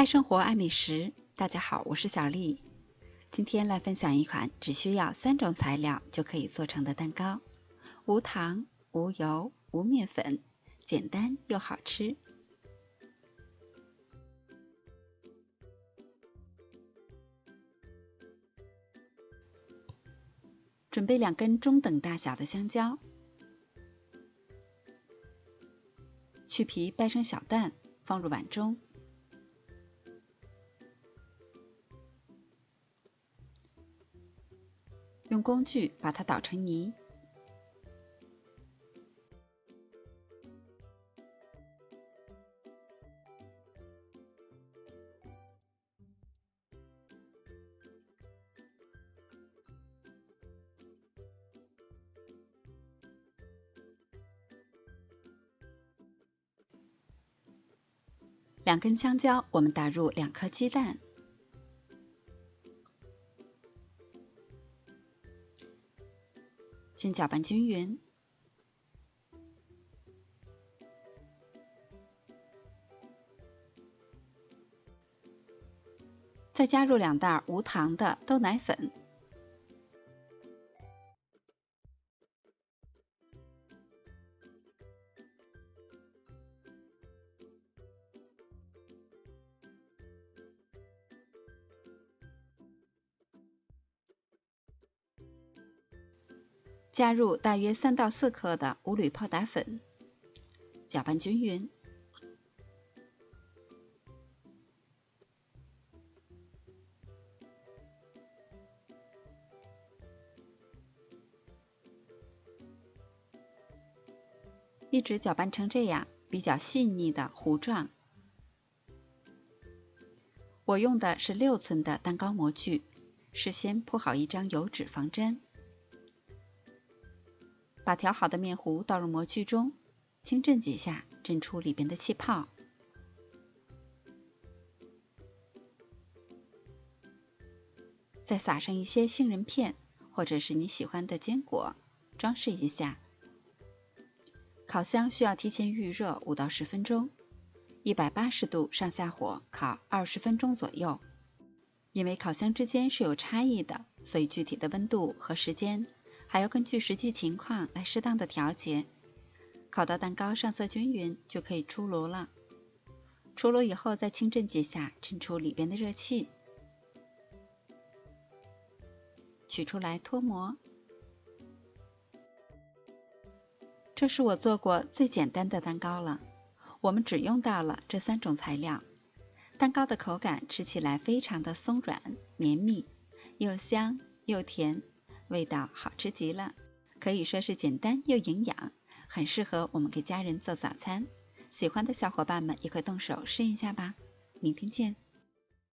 爱生活，爱美食。大家好，我是小丽。今天来分享一款只需要3种材料就可以做成的蛋糕，无糖、无油、无面粉，简单又好吃。准备2根中等大小的香蕉，去皮掰成小段，放入碗中。用工具把它捣成泥。2根香蕉，我们打入2颗鸡蛋，先搅拌均匀，再加入2袋无糖的豆奶粉，加入大约3到4克的无铝泡打粉，搅拌均匀。一直搅拌成这样比较细腻的糊状。我用的是6寸的蛋糕模具，事先铺好一张油纸防粘。把调好的面糊倒入模具中，轻震几下，震出里边的气泡。再撒上一些杏仁片，或者是你喜欢的坚果，装饰一下。烤箱需要提前预热5到10分钟，180度上下火烤20分钟左右。因为烤箱之间是有差异的，所以具体的温度和时间还要根据实际情况来适当的调节。烤到蛋糕上色均匀就可以出炉了。出炉以后再轻震几下，震出里边的热气。取出来脱模。这是我做过最简单的蛋糕了，我们只用到了这3种材料。蛋糕的口感吃起来非常的松软绵密，又香又甜，味道好吃极了，可以说是简单又营养，很适合我们给家人做早餐。喜欢的小伙伴们也可动手试一下吧。明天见。